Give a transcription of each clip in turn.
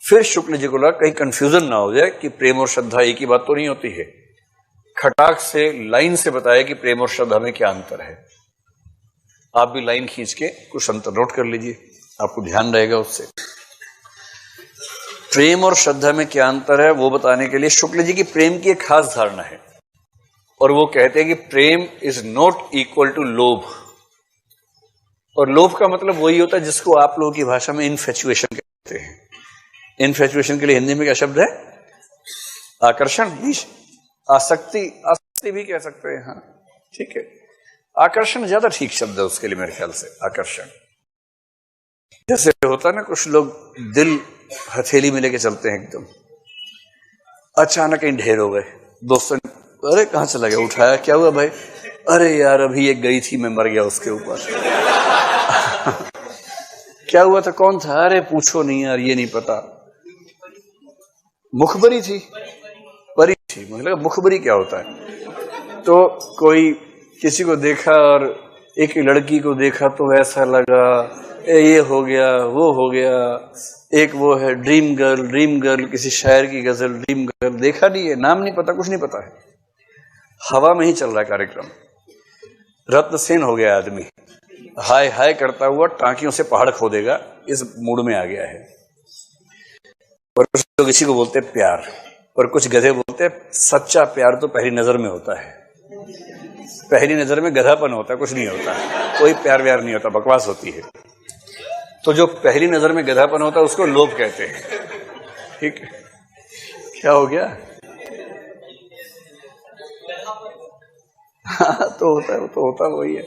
फिर शुक्ल जी को लगा कहीं कंफ्यूजन ना हो जाए कि प्रेम और श्रद्धा एक ही बात तो नहीं होती है। खटाक से लाइन से बताया कि प्रेम और श्रद्धा में क्या अंतर है। आप भी लाइन खींच के कुछ अंतर नोट कर लीजिए, आपको ध्यान रहेगा उससे। प्रेम और श्रद्धा में क्या अंतर है वो बताने के लिए शुक्ल जी की प्रेम की एक खास धारणा है, और वो कहते हैं कि प्रेम इज नॉट इक्वल टू लोभ। और लोभ का मतलब वही होता है जिसको आप लोगों की भाषा में इनफैचुएशन कहते हैं। इनफैचुएशन के लिए हिंदी में क्या शब्द है? आकर्षण, आसक्ति, आसक्ति भी कह सकते हैं। हाँ ठीक है, आकर्षण ज्यादा ठीक शब्द है उसके लिए मेरे ख्याल से। आकर्षण जैसे होता है ना, कुछ लोग दिल हथेली में लेके चलते हैं एकदम, अचानक कहीं ढेर हो गए, दोस्तों ने अरे कहां चला गया, उठाया, क्या हुआ भाई? अरे यार अभी एक गई थी, मैं मर गया उसके ऊपर। क्या हुआ था, कौन था? अरे पूछो नहीं यार, ये नहीं पता। मुखबरी थी, परी थी। मतलब मुखबरी क्या होता है? तो कोई किसी को देखा और एक लड़की को देखा तो ऐसा लगा ये हो गया वो हो गया। एक वो है ड्रीम गर्ल, ड्रीम गर्ल किसी शायर की गजल, ड्रीम गर्ल। देखा नहीं है, नाम नहीं पता, कुछ नहीं पता है, हवा में ही चल रहा है कार्यक्रम। रत्न सेन हो गया आदमी, हाय हाय करता हुआ टांकियों से पहाड़ खोदेगा, इस मूड में आ गया है। और कुछ लोग इसी को बोलते हैं प्यार, और कुछ गधे बोलते हैं सच्चा प्यार तो पहली नजर में होता है। पहली नजर में गधापन होता है, कुछ नहीं होता, कोई प्यार व्यार नहीं होता, बकवास होती है। तो जो पहली नजर में गधापन होता है उसको लोभ कहते हैं। ठीक है, क्या हो गया? हाँ तो होता है, तो होता वही है।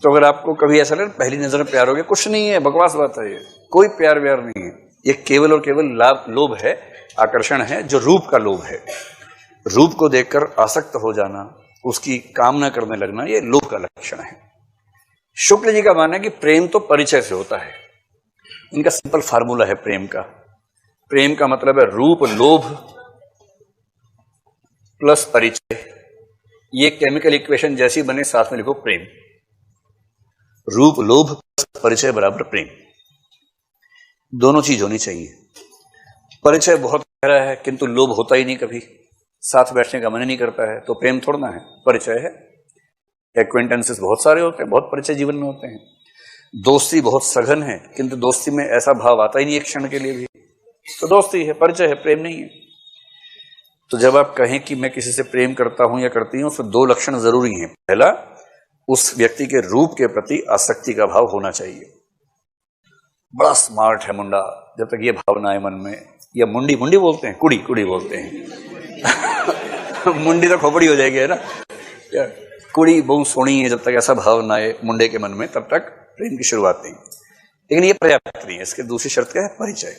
तो अगर आपको कभी ऐसा लगे पहली नजर में प्यार हो गया, कुछ नहीं है, बकवास बात है, ये कोई प्यार व्यार नहीं है। ये केवल और केवल लोभ है, आकर्षण है, जो रूप का लोभ है। रूप को देखकर आसक्त हो जाना, उसकी कामना करने लगना, ये लोभ का लक्षण है। शुक्ल जी का मानना है कि प्रेम तो परिचय से होता है। इनका सिंपल फार्मूला है प्रेम का। प्रेम का मतलब है रूप लोभ प्लस परिचय। ये केमिकल इक्वेशन जैसी बने, साथ में लिखो प्रेम। रूप लोभ प्लस परिचय बराबर प्रेम। दोनों चीज होनी चाहिए। परिचय बहुत गहरा है किंतु लोभ होता ही नहीं, कभी साथ बैठने का मन नहीं करता है, तो प्रेम थोड़ा है, परिचय है। एक्वेंटेंसेस बहुत सारे होते हैं, बहुत परिचय जीवन में होते हैं। दोस्ती बहुत सघन है किंतु दोस्ती में ऐसा भाव आता ही नहीं एक क्षण के लिए भी, तो दोस्ती है, परिचय है, प्रेम नहीं है। तो जब आप कहें कि मैं किसी से प्रेम करता हूं या करती हूं, तो दो लक्षण जरूरी हैं। पहला, उस व्यक्ति के रूप के प्रति आसक्ति का भाव होना चाहिए। बड़ा स्मार्ट है मुंडा, जब तक ये भावना है मन में, या मुंडी, मुंडी बोलते हैं, कुड़ी, कुड़ी बोलते हैं। मुंडी तो खोपड़ी हो जाएगी, है ना? कुड़ी बहुत सोनी है, जब तक ऐसा भाव ना आए मुंडे के मन में, तब तक प्रेम की शुरुआत नहीं। लेकिन ये पर्याप्त नहीं है, इसके दूसरी शर्त क्या है? परिचय।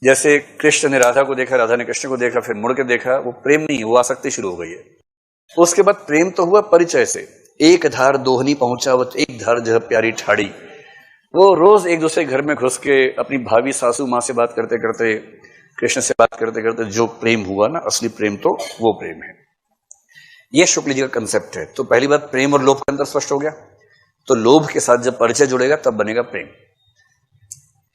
जैसे कृष्ण ने राधा को देखा, राधा ने कृष्ण को देखा, फिर मुड़ के देखा, वो प्रेम नहीं है, वो आसक्ति शुरू हो गई है। उसके बाद प्रेम तो हुआ परिचय से। एक धार दोहनी पहुंचावत एक धार जह प्यारी ठाड़ी। वो रोज एक दूसरे घर में घुस के अपनी भाभी सासू माँ से बात करते करते, कृष्ण से बात करते करते जो प्रेम हुआ ना, असली प्रेम तो वो प्रेम है। ये शुक्ल जी का कंसेप्ट है। तो पहली बात, प्रेम और लोभ का अंतर स्पष्ट हो गया। तो लोभ के साथ जब परिचय जुड़ेगा तब बनेगा प्रेम।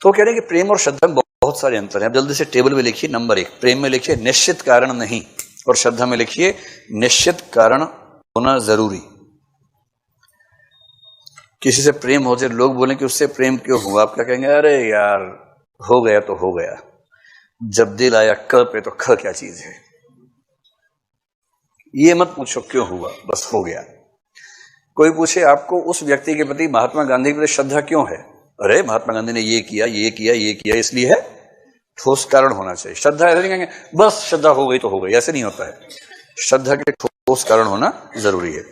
तो कह रहे हैं कि प्रेम और श्रद्धा में बहुत सारे अंतर हैं। अब जल्दी से टेबल में लिखिए। नंबर 1, प्रेम में लिखिए निश्चित कारण नहीं, और श्रद्धा में लिखिए निश्चित कारण होना जरूरी। किसी से प्रेम हो जाए, लोग बोलें कि उससे प्रेम क्यों हुआ, आप क्या कहेंगे? अरे यार हो गया तो हो गया, जब दिल आया क पे तो ख क्या चीज है। ये मत पूछो क्यों हुआ, बस हो गया। कोई पूछे आपको उस व्यक्ति के प्रति, महात्मा गांधी के प्रति श्रद्धा क्यों है? अरे महात्मा गांधी ने ये किया ये किया ये किया, इसलिए है। ठोस कारण होना चाहिए। श्रद्धा ऐसे नहीं कहेंगे बस श्रद्धा हो गई तो हो गई, ऐसे नहीं होता है। श्रद्धा के ठोस कारण होना जरूरी है।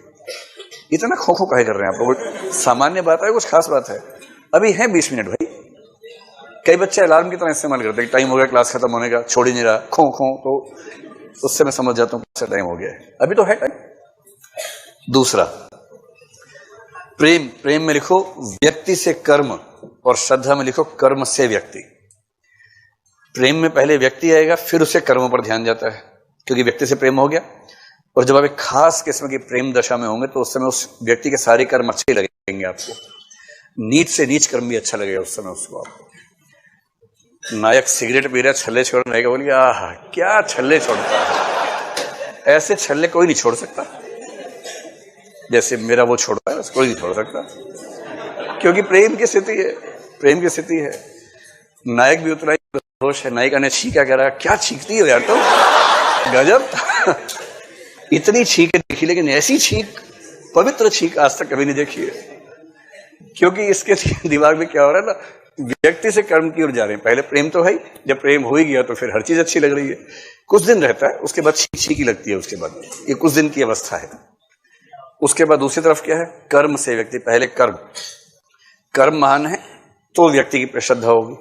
इतना खो खो काहे कर रहे हैं आप लोग? सामान्य बात है, कुछ खास बात है? अभी है 20 मिनट भाई। कई बच्चे अलार्म की तरह इस्तेमाल करते हैं, टाइम हो गया क्लास खत्म होने का, छोड़ ही नहीं रहा, खो खो, तो उससे मैं समझ जाता हूं टाइम हो गया है, अभी तो है टाइम। दूसरा, प्रेम, प्रेम में लिखो व्यक्ति से कर्म, और श्रद्धा में लिखो कर्म से व्यक्ति। प्रेम में पहले व्यक्ति आएगा, फिर उसे कर्मों पर ध्यान जाता है, क्योंकि व्यक्ति से प्रेम हो गया। और जब आप एक खास किस्म की प्रेम दशा में होंगे तो उस समय उस व्यक्ति के सारे कर्म अच्छे लगेंगे आपको। नीच से नीच कर्म भी अच्छा लगेगा उस समय उसको आपको। नायक सिगरेट पी रहा, छल्ले छोड़, नायक बोल गया आह क्या छल्ले छोड़ता है, ऐसे छल्ले कोई नहीं छोड़ सकता जैसे मेरा वो छोड़ता है, कोई नहीं छोड़ सकता, क्योंकि प्रेम की स्थिति है, प्रेम की स्थिति है। नायक भी उतना ही होश है। नायिका ने छींका, कह रहा क्या छींकती हो यार तुम, गजब, इतनी छींक देखी लेकिन ऐसी छींक, पवित्र छींक आज तक कभी नहीं देखी है। क्योंकि इसके दिमाग में क्या हो रहा है ना, व्यक्ति से कर्म की ओर जा रहे हैं। पहले प्रेम तो है, जब प्रेम हो ही गया तो फिर हर चीज अच्छी लग रही है, कुछ दिन रहता है, उसके बाद छींकी लगती है, उसके बाद ये कुछ दिन की अवस्था है। उसके बाद दूसरी तरफ क्या है, कर्म से व्यक्ति, पहले कर्म महान है तो व्यक्ति की श्रद्धा होगी।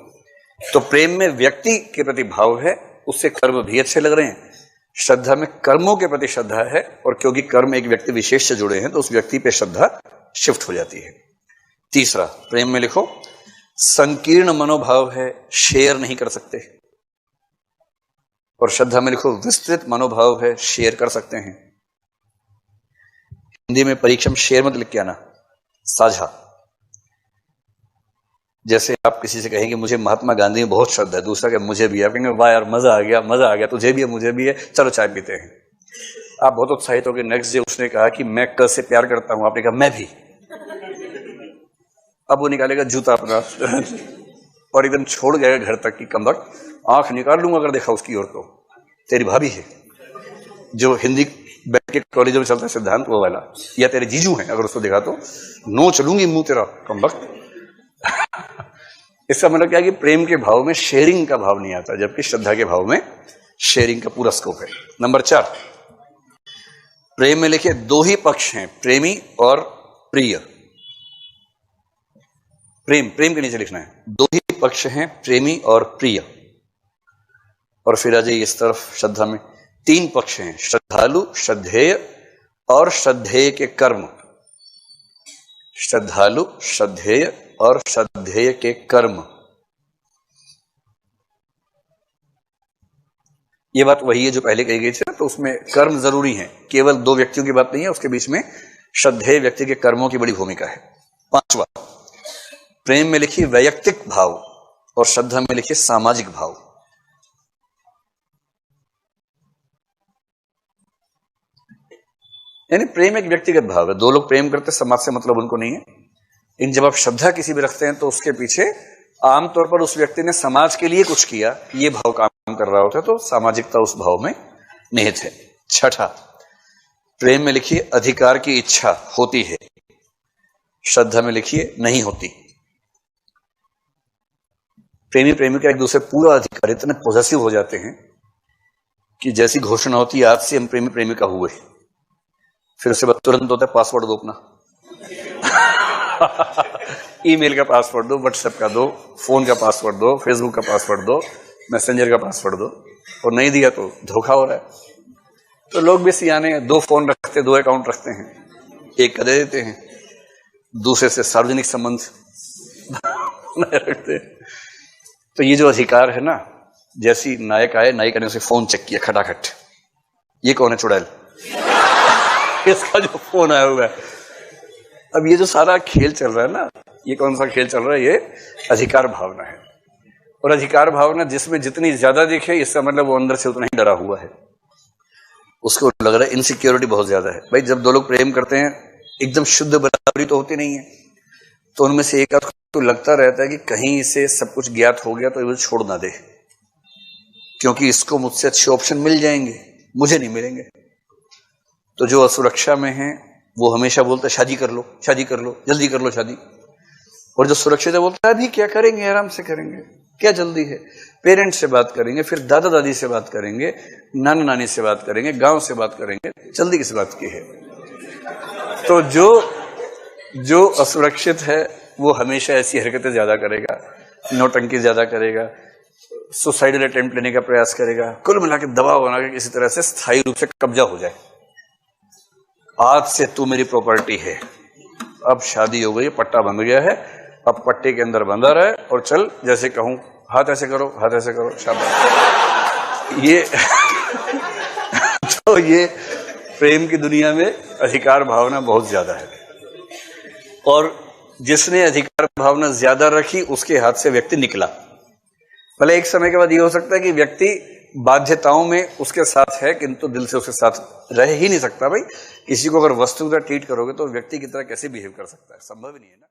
तो प्रेम में व्यक्ति के प्रति भाव है, उससे कर्म भी अच्छे लग रहे हैं। श्रद्धा में कर्मों के प्रति श्रद्धा है, और क्योंकि कर्म एक व्यक्ति विशेष से जुड़े हैं तो उस व्यक्ति पे श्रद्धा शिफ्ट हो जाती है। तीसरा, प्रेम में लिखो संकीर्ण मनोभाव है, शेयर नहीं कर सकते। और श्रद्धा में लिखो विस्तृत मनोभाव है, शेयर कर सकते हैं। हिंदी में परीक्षा में शेयर मत लिख के आना, साझा। जैसे आप किसी से कहेंगे मुझे महात्मा गांधी में बहुत श्रद्धा है, दूसरा क्या मुझे भी है, आप कहेंगे वाह यार मजा आ गया, तुझे भी है मुझे भी है, चलो चाय पीते हैं। आप बहुत उत्साहित हो गए, नेक्स्ट डे उसने कहा कि मैं कल से प्यार करता हूं, आपने कहा मैं भी। अब वो निकालेगा जूता अपना और एकदम छोड़ गया घर तक की कमबख्त, आंख निकाल लूंगा अगर देखा उसकी ओर तो तेरी भाभी है, जो हिंदी बैठ के कॉलेजों में चलता है सिद्धांत वो वाला, या तेरे जीजू हैं, अगर उसको देखा तो नो चलूंगी मुंह तेरा कमबख्त। इसका मतलब क्या है कि प्रेम के भाव में शेयरिंग का भाव नहीं आता, जबकि श्रद्धा के भाव में शेयरिंग का पूरा स्कोप है। नंबर 4, प्रेम में लिखे दो ही पक्ष हैं, प्रेमी और प्रिय। प्रेम के नीचे लिखना है दो ही पक्ष हैं, प्रेमी और प्रिय। और फिर आ जाइए इस तरफ, श्रद्धा में 3 पक्ष हैं, श्रद्धालु, श्रद्धेय और श्रद्धेय के कर्म। श्रद्धालु, श्रद्धेय और श्रद्धेय के कर्म। ये बात वही है जो पहले कही गई थी, तो उसमें कर्म जरूरी है, केवल 2 व्यक्तियों की बात नहीं है, उसके बीच में श्रद्धेय व्यक्ति के कर्मों की बड़ी भूमिका है। 5वां, प्रेम में लिखी वैयक्तिक भाव और श्रद्धा में लिखी सामाजिक भाव। यानी प्रेम एक व्यक्तिगत भाव है, 2 लोग प्रेम करते, समाज से मतलब उनको नहीं है। इन जब आप श्रद्धा किसी भी रखते हैं तो उसके पीछे आमतौर पर उस व्यक्ति ने समाज के लिए कुछ किया, ये भाव काम कर रहा होता है, तो सामाजिकता उस भाव में निहित है। 6ठा, प्रेम में लिखिए अधिकार की इच्छा होती है, श्रद्धा में लिखिए नहीं होती। प्रेमी प्रेमिका एक दूसरे पूरा अधिकार, इतने पॉजेसिव हो जाते हैं कि जैसी घोषणा होती है आज से हम प्रेमी प्रेमिका हुए, फिर उसके बाद तुरंत होता है पासवर्ड दो अपना ईमेल का पासवर्ड दो, व्हाट्सएप का दो, फोन का पासवर्ड दो, फेसबुक का पासवर्ड दो, मैसेंजर का पासवर्ड दो, और नहीं दिया तो धोखा हो रहा है। तो लोग भी सियाने हैं, 2 फोन रखते, 2 अकाउंट रखते हैं, एक का दे देते हैं, दूसरे से सार्वजनिक संबंध रखते हैं। तो ये जो अधिकार है ना, जैसी नायक आए, नायिका ने उसे फोन चेक किया खटाखट, ये कौन है चुड़ैल इसका जो फोन आया हुआ है। अब ये जो सारा खेल चल रहा है ना, ये कौन सा खेल चल रहा है, ये अधिकार भावना है। और अधिकार भावना जिसमें जितनी ज्यादा दिखे, इसका मतलब वो अंदर से उतना ही डरा हुआ है, उसको लग रहा है इनसिक्योरिटी बहुत ज्यादा है। भाई जब 2 लोग प्रेम करते हैं, एकदम शुद्ध बराबरी तो होती नहीं है, तो उनमें से एक तो लगता रहता है कि कहीं इसे सब कुछ ज्ञात हो गया तो ये छोड़ ना दे, क्योंकि इसको मुझसे अच्छे ऑप्शन मिल जाएंगे, मुझे नहीं मिलेंगे। तो जो असुरक्षा में है वो हमेशा बोलता है शादी कर लो, शादी कर लो, जल्दी कर लो शादी। और जो सुरक्षित है बोलता है अभी क्या करेंगे, आराम से करेंगे, क्या जल्दी है, पेरेंट्स से बात करेंगे, फिर दादा दादी से बात करेंगे, नाना नानी से बात करेंगे, गांव से बात करेंगे, जल्दी किस बात की है। तो जो असुरक्षित है वो हमेशा ऐसी हरकतें ज्यादा करेगा, नौटंकी ज्यादा करेगा, सुसाइडल अटेम्प्ट लेने का प्रयास करेगा, कुल मिला के दबाव बना के किसी तरह से स्थायी रूप से कब्जा हो जाए। आज से तू मेरी प्रॉपर्टी है, अब शादी हो गई, पट्टा बंध गया है, अब पट्टे के अंदर बंधा रहे और चल जैसे कहूं, हाथ ऐसे करो, हाथ ऐसे करो, शाबाश। ये तो ये प्रेम की दुनिया में अधिकार भावना बहुत ज्यादा है, और जिसने अधिकार भावना ज्यादा रखी उसके हाथ से व्यक्ति निकला। भले एक समय के बाद ये हो सकता है कि व्यक्ति बाध्यताओं में उसके साथ है किंतु दिल से उसके साथ रह ही नहीं सकता। भाई किसी को अगर वस्तु की तरह ट्रीट करोगे तो व्यक्ति की तरह कैसे बिहेव कर सकता है, संभव ही नहीं है ना।